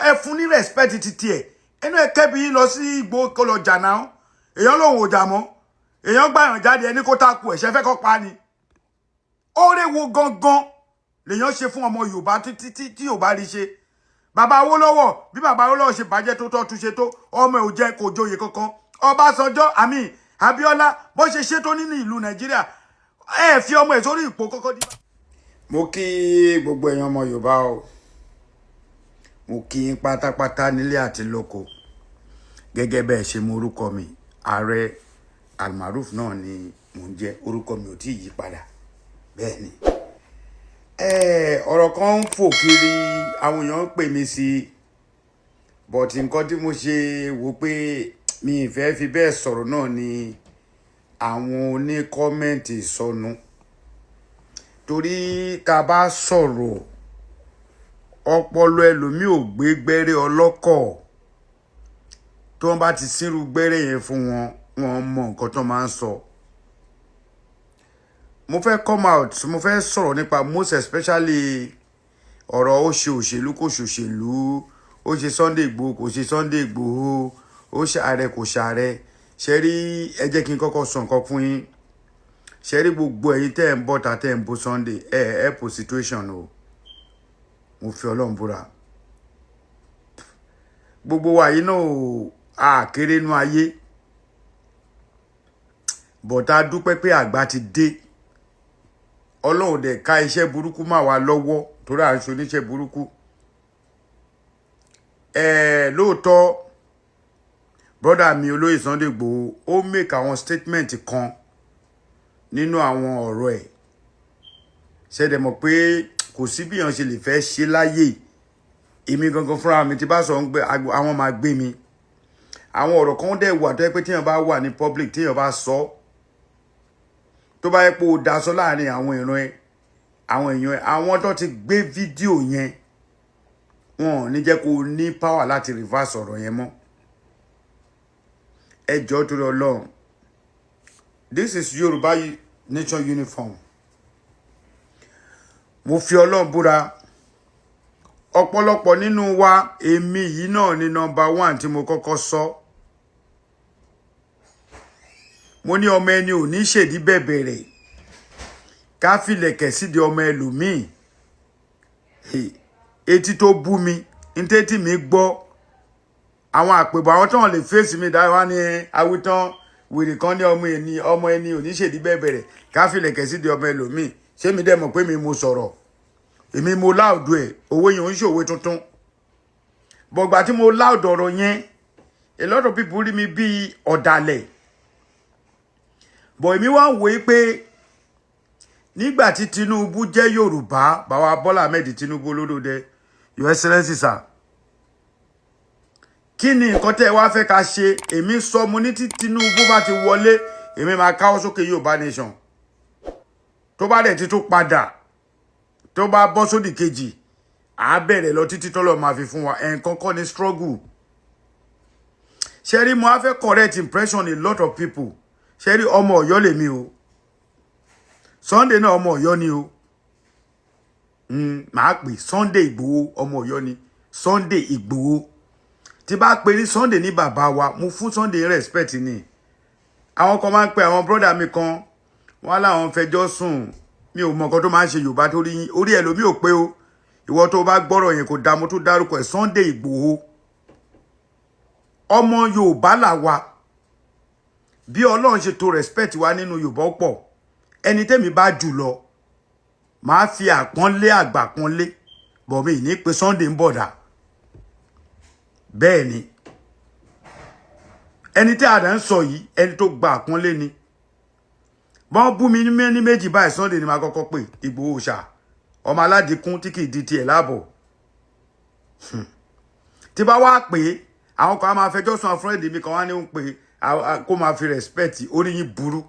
ẹ fún ní respect títí ẹ̀ ẹnu ẹ kẹ́bi yín lọ sí Ìgbòho kó lọ jà náà èèyàn lòun ò jà mọ́ èèyàn gbàyàn jáde ẹni kó tákù ẹ̀ṣẹ́ fẹ́ kọ́ pa ni oore wo gangan lèèyàn ṣe fún ọmọ Yorùbá tí Yorùbá rí ṣe bàbá Awólọ́wọ̀ bí bàbá Awólọ́wọ̀ ṣe bàjẹ́ tó tọ́ túnṣe tó ọmọ ẹ̀ ò jẹ́ kò joyè kankan Ọbásanjọ́ àmì Abíọ́lá bó ṣe ṣètò nínú ìlú Nàìjíríà ẹ fi ọmọ ẹ̀ sórí ipò kọ́kọ́ dí. mo kí gbogbo èèyàn ọmọ Yorùbá o mo kí yín pátápátá nílé àti lóko gẹ́gẹ́ bẹ́ẹ̀ ṣe mọ orúkọ mi Ààrẹ Almaroof náà ni mò ń jẹ́ orúkọ mi ò tí ì yí padà bẹ́ẹ̀ ni ọ̀rọ̀ kan ń fò kiri àwọn èèyàn ń pè mí sí but nǹkan tí mo ṣe wò pé mi ì fẹ́ fi bẹ́ẹ̀ sọ̀rọ̀ náà ni àwọn oní kọ́mẹ́ǹtì sọnù torí tá a bá sọ̀rọ̀ ọpọlọ ẹlòmíì ò gbé gbẹ́rẹ́ ọlọ́kọ̀ tó wọ́n bá ti sírú gbẹ́rẹ́ yẹn fún wọn wọn mọ nǹkan tó máa ń sọ. mo fẹ́ come out mo fẹ́ sọ̀rọ̀ nípa most especially ọ̀rọ̀ ó ṣe òṣèlú kò ṣòṣèlú ó ṣe Sunday Igboho kò ṣe Sunday Igboho ó ṣàárẹ kò ṣàárẹ ṣe rí ẹ jẹ́ kí n kọ́kọ́ sọ nǹkan fún yín ṣe rí gbogbo ẹ̀yin tẹ́ ń bọ̀ ta tẹ́ ń bọ̀ Sunday help situation o mo fi Ọlọ́run búra gbogbo wa yìí náà a kéré nú ayé bọ̀tá dúpẹ́ pé àgbà ti dé Ọlọ́run dẹ̀ ká iṣẹ́ burúkú má wá lọ́wọ́ torí à ń ṣe oníṣẹ́ burúkú lóòótọ́ brother mi olóyè Sunday Igboho ó make àwọn statement kan nínú àwọn ọ̀rọ̀ ẹ̀ ṣẹ̀dẹ̀ mọ̀ pé kò sí bí èèyàn ṣe lè fẹ́ ṣe láyé èmi gangan fúnra mi tí bá sọ ń gbé àwọn máa gbé mi àwọn ọ̀rọ̀ kan dẹ̀ wà tó yẹ pé téèyàn bá wà ní public téèyàn bá sọ tó bá yẹ pé ó daṣọ láàrin àwọn ìran ẹ àwọn èèyàn ẹ àwọn tó ti gbé fídíò yẹn wọn ò ní jẹ́ kó ní power láti reverse ọ̀rọ̀ yẹn mọ́ ẹ jọ̀ọ́ torí Ọlọ́run this is Yorùbá Nation uniform mo fi Ọlọ́run búra ọ̀pọ̀lọpọ̀ nínú wa èmi yìí náà ni number 1 tí mo kọ́kọ́ sọ mo ní ọmọ ẹni ò ní ṣèdí bẹ̀bẹ̀rẹ̀ ká filẹ̀kẹ̀ sídi ọmọ ẹlòmíì etí tó bú mi ntẹ́tí mi gbọ́ àwọn àpèbọ̀ àwọn tó lè fèsì mi dáa wá ní awitan wèrè kan ní ọmọ ẹni ò ní ṣèdí bẹ̀bẹ̀rẹ̀ ká filẹ̀kẹ̀ sídi ọmọ ẹlòmíì ṣé mi dẹ̀ mọ̀ pé mi mo sọ̀rọ̀ èmi mo láòdù ẹ̀ owó yẹn ò ń ṣòwò tuntun bọ̀gbà tí mo láòdù ọ̀rọ̀ yẹn a lot of people rí mi bí ọ̀dàlẹ̀ bọ̀ èmi wá ń wòye pé nígbà tí Tinubu jẹ́ Yorùbá bàbá Bọ́lá Ahmed Tinubu olódòdẹ Your Excellency sir kí ni nǹkan tẹ́ wá fẹ́ ká ṣe èmi sọ mo ní tí Tinubu bá ti wọlé èmi máa káwọ́ sókè Yorùbá nation tó bá dẹ̀ ti tún padà tó bá bọ́ sódì kejì á bẹ̀rẹ̀ lọ títí tọ́lọ̀ máa fi fún wa ẹ̀ǹkan kọ́ ni struggle ṣe rí mo á fẹ́ correct impression a lot of people ṣe rí ọmọ Ọ̀yọ́ lèmi o Sunday náà ọmọ Ọ̀yọ́ ni o màá pè Sunday Igboho ọmọ Ọ̀yọ́ ni Sunday Igboho tí bá pè ní Sunday ní bàbá wa mo fún Sunday respect ni àwọn kan máa ń pe àwọn brother mi kan wọn láwọn fẹjọ́ sùn mi ò mọ nǹkan tó máa ń ṣe Yorùbá torí orí ẹlòmíì ò pé o ìwọ tó bá gbọ́rọ̀ yẹn kò dá mo tún dárúkọ ẹ̀ Sunday Igboho ọmọ Yorùbá là wa bí Ọlọ́run ṣe tó respect wa nínú Yorùbá pọ̀ ẹni tẹ́mi bá jù lọ máa fi àpọ́nlé àgbà pọ́nlé bọ̀ mi ní pé Sunday ń bọ̀dà bẹ́ẹ̀ ni ẹni tí àdá ń sọ yìí ẹni tó gba àpọ́nlé ni bọ́n bú mi ní méjì báyìí Sunday ni máa kọ́kọ́ pè Ìgbòho ṣá ọmọ aládìkún tí kì í di tiẹ̀ láàbọ̀ tí bá wá pé àwọn kan á máa fẹjọ́ sùn àfúrẹ́dì mi kan wá ní ń pè kó máa fi respect orí yín burú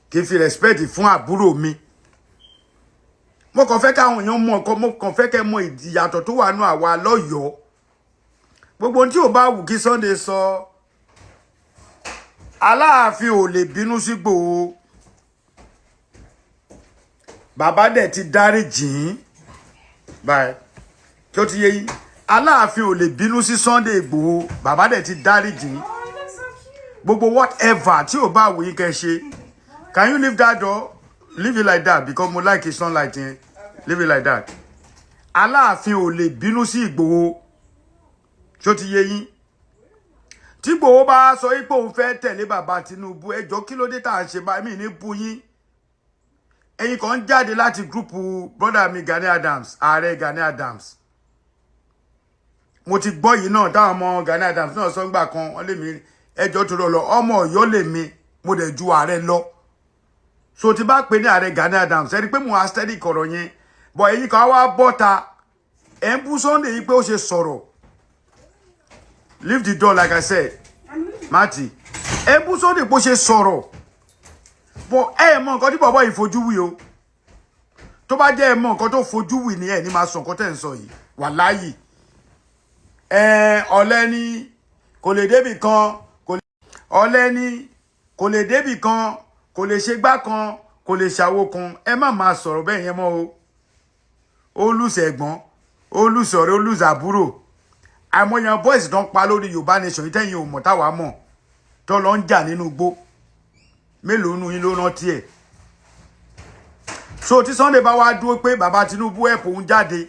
kí n fi respect fún àbúrò mi mo kàn fẹ́ káwọn èèyàn mọ̀ nǹkan mo kàn fẹ́ kẹ́ mọ̀ ìyàtọ̀ tó wà nù àwa lọ́yọ̀ọ́ gbogbo tí ò bá wù kí Sunday sọ Aláàfin ò lè bínú sí Ìgbòho bàbá dẹ̀ ti dárí jìn báyìí tí ó ti yé yín Aláàfin ò lè bínú sí Sunday Igboho bàbá dẹ̀ ti dáríjì gbogbo whatever tí ò bá wù yín kẹ́ ṣe. Can you leave that door? Leave it like that because mo like his sunlight yẹn. Leave it like that. Aláàfin ò lè bínú sí Igboho. Ṣó ti yé yín? Tí Igboho bá sọ pé òun fẹ́ tẹ̀lé bàbá Tinubu ẹjọ́ kí ló dé tá ṣe bá mi ní bú yín. Ẹ̀yin kan jáde láti groupu brother mi Gani Adams, ààrẹ Gani Adams. Mo ti gbọ́ yìí náà táwọn ọmọ Gani Adams náà sọ ńgbà kan wọ́n lé mi ẹjọ́ tó lọ ọmọ Ọ̀yọ́ lè mi mo dẹ̀ ju ààrẹ lọ. So ti bá pè ní ààrẹ Gani Adams ẹ rí pé mo aesthetic ọ̀rọ̀ yẹn but ẹ̀yin kan wá bọ́ta ẹ̀ ń bú Sunday yìí pé ó ṣe sọ̀rọ̀. Leave the door like I said. Mati. Ẹ bú Sunday bó ṣe sọ̀rọ̀. But ẹ mọ nǹkan tí bàbá yìí fojú wí o. Tó bá jẹ́ ẹ mọ nǹkan tó fojú wí ni ẹ ní máa sọ nǹkan tẹ́ ń sọ yìí. Wàláhì. Ọ̀lẹ ni kò lè débì kan, ọ̀lẹ ni kò lè débì kan, kò lè ṣe gbá kan, kò lè ṣàwo kan. Ẹ má máa sọ̀rọ̀ bẹ́ẹ̀ yẹn mọ́ o. Ó lùsẹ̀ ẹ̀gbọ́n, ó lùsẹ̀ ọ̀rẹ́, ó lùsẹ̀ àbúrò. Àmọ̀yàn boys don pa lórí Yorùbá nation tẹ́yin ò mọ̀ táwa mọ̀ tó lọ ń jà nínú igbó mélòó nu yín ló rántí ẹ̀. So tí Sunday bá wá dúró pé bàbá Tinubu ẹ̀pọ̀ ń jáde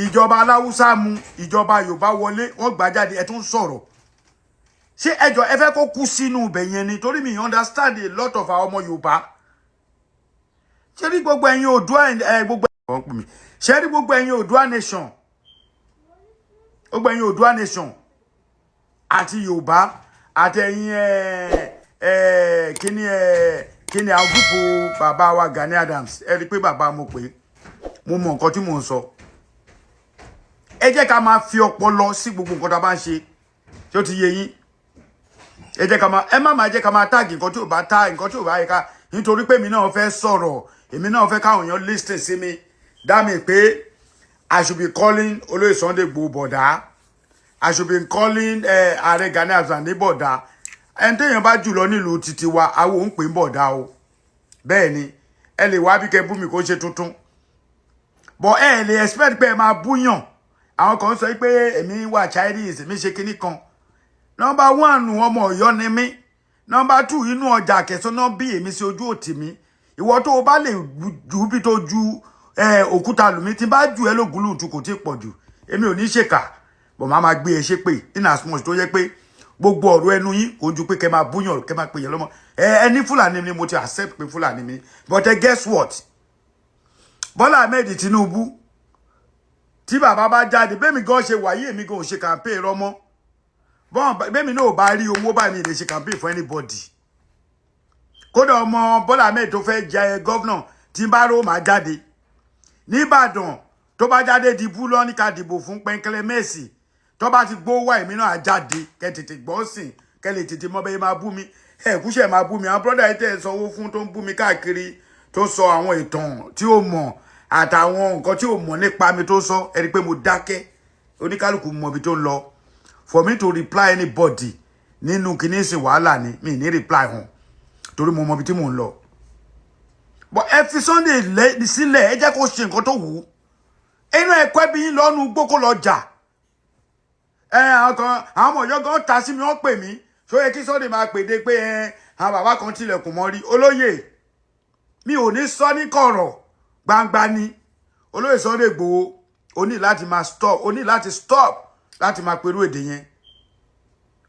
ìjọba aláwùsá mu ìjọba Yorùbá wọlé wọ́n gbà jáde ẹ̀ tún sọ̀rọ̀ ṣé ẹjọ́ ẹ fẹ́ kó kú sínú ibẹ̀ yẹn ni torí mi understand a lot of our ọmọ Yorùbá ṣé rí gbogbo ẹ̀yin Oòduà gbogbo ṣé rí gbogbo ẹ̀yin Oòduà nation gbogbo ẹ̀yin Oòduà nation àti Yorùbá àtẹ̀yin kíni àwọn gúúpù bàbá wa Gani Adams ẹ rí pé bàbá mo pé mo mọ nǹkan tí mò ń sọ ẹ jẹ́ ká máa fi ọpọlọ sí gbogbo nǹkan tá a bá ń ṣe tí ó ti yé yín ẹ jẹ́ ká máa máa jẹ́ ká máa tag nǹkan tí ò bá tag nǹkan tí ò bá yẹ ká nítorí pé èmi náà fẹ́ sọ̀rọ̀ èmi náà fẹ́ káwọn èèyàn listen sí mi dá mi pé I should be calling Olóyè Sunday Igboho bọ̀dá. I should be calling Ààrẹ Gani Adams ní bọ̀dá. Ẹni téèyàn bá jùlọ nílùú títí wa, àwọn ń pè ń bọ̀dá o. Bẹ́ẹ̀ ni, ẹ lè wá bí kẹ́ bú mi kó ṣe tuntun. But ẹ lè expect pé ẹ máa búyàn. Àwọn kan sọ pé èmi wà Chinese, èmi ṣe kinní kan. Number 1 ọmọ Ọ̀yọ́ ni mí. Number 2 inú ọjà Àkẹsán náà bí èmi sí ojú òtì mi. Ìwọ tó o bá lè jù bí tó ju òkúta lùmí tí bá jù ẹ lógúnlù tún kò tí pọ̀ jù èmi ò ní ṣèkà bọ̀ máa gbé ẹ ṣépè in as much tó yẹ pé gbogbo ọ̀rọ̀ ẹnu yín kò ju pé kẹ́ máa búyàn kẹ́ máa pè yẹn lọ́mọ ẹni Fúlàní ni mo ti accept pé Fúlàní mi but guess what Bọ́lá Ahmed Tinubu tí bàbá bá jáde bẹ́mi gan ṣe wáyé èmi gan ò ṣe campaign rọ́mọ́ bẹ́mi náà ò bá rí owó báyìí mi lè ṣe campaign for anybody kódà ọmọ Bọ́lá Ahmed tó fẹ́ jẹ gọ́vnà tí bá rò máa jáde ní Ìbàdàn tó bá jáde dìbò lọ ní ká dìbò fún Pẹ́ńkẹ́lẹ́ Mercy tó bá ti gbó wá èmi náà jáde kẹ́ tètè gbọ́ sìn kẹ́ lè tètè mọ̀ bẹ́ẹ̀ máa bú mi kúṣẹ̀ máa bú mi àwọn brọ́dà yìí tẹ̀ sanwó fún tó ń bú mi káàkiri tó sọ àwọn ìtàn tí ó mọ̀ àtàwọn nǹkan tí ó mọ̀ nípa mi tó sọ ẹ rí pé mo dákẹ́ oníkálukú mọ̀ bí tó ń lọ for me to reply anybody nínú kìíní sí wàhálà ni mi ní reply hàn torí mo mọ̀ bí tí mò ń lọ but ẹ fi Sunday sílẹ̀ ẹ jẹ́ kó ṣe nǹkan tó wù ú inú ẹ̀kọ́ bí yín lọ́nu gbókó lọ jà àwọn ọmọ Ọ̀yọ́ gan ta sí mi wọ́n pè mí ṣó yẹ kí Sunday máa pèdé pé àwọn bàbá kan tilẹ̀kùn mọ́ rí olóyè mi ò ní sọ ní kọ̀rọ̀ gbangba ni Olóyè Sunday Igboho ó ní láti máa stop ó ní láti stop láti máa perú èdè yẹn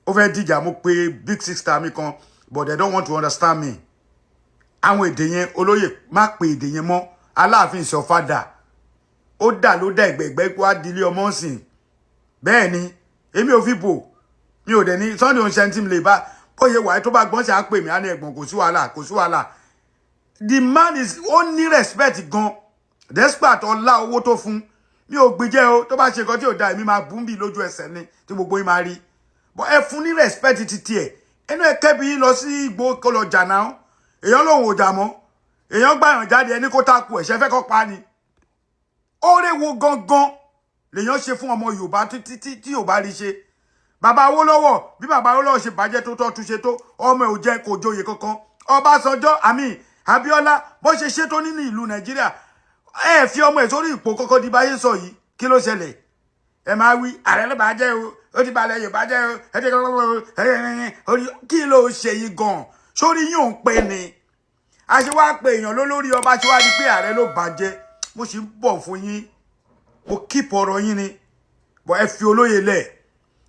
ó fẹ́ dìjà mo pé big sister mi kan but they don't want to understand me àwọn èdè yẹn olóyè má pe èdè yẹn mọ́ Aláàfin sọ fada ó dà ló dá ẹgbẹgbẹ wá dilé ọmọ ńsìn bẹ́ẹ̀ ni èmi ò fi bò mi ò dẹ̀ ní Sunday on sentiment lè bá bóyá wàá tó bá gbọ́n ṣe á pè mí á ní ẹ̀gbọ́n kò sí wàhálà the man is ó ní respect gan despite ọlá owó tó fún mi ò gbìjẹ́ o tó bá ṣe nǹkan tí ò da èmi máa bú bí lójú ẹsẹ̀ ni tí gbogbo yín máa rí but ẹ fún ní respect títí ẹ̀ ẹnu ẹ kẹ́bi yín lọ sí Ìgbò kó lọ jà náà èèyàn lòun ò jà mọ́ èèyàn gbàyàn jáde ẹni kó tákù ẹ̀ṣẹ́ fẹ́ kọ́ pa ni oore wo gangan lèèyàn ṣe fún ọmọ Yorùbá tí ò bá rí ṣe bàbá Awólọ́wọ̀ bí bàbá Awólọ́wọ̀ ṣe bàjẹ́ tó tọ́ túnṣe tó ọmọ ẹ̀ ò jẹ́ kò joyè kankan Ọbásanjọ́ Abíọ́lá bó ṣe ṣe tó nínú ìlú Nàìjíríà ẹ fi ọmọ ẹ̀ sórí ipò kọ́kọ́ di báyé sọ yìí kí ló ṣẹlẹ̀ ẹ máa wí ààrẹ ló bá jẹ́ o ó ti balẹ̀ Yorùbá jẹ́ o ẹ ti kọ́ kí ló ṣe yìí gan sórí yín ò ń pè ní a ṣe wá pé èèyàn lólórí ọba ṣe wá di pé ààrẹ ló bàjẹ́ mo sì ń bọ̀ fún yín mo kíp ọ̀rọ̀ yín ni bọ̀ ẹ fi olóye lẹ̀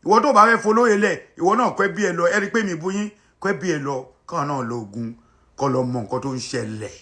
ìwọ tó bá fẹ́ fi olóye lẹ̀ ìwọ náà kọ́ bí ẹ lọ ẹ rí pé mi bú yín kọ́ bí ẹ lọ kàn náà lo ogun kọ́ lọ mọ nǹkan tó ń ṣẹlẹ̀.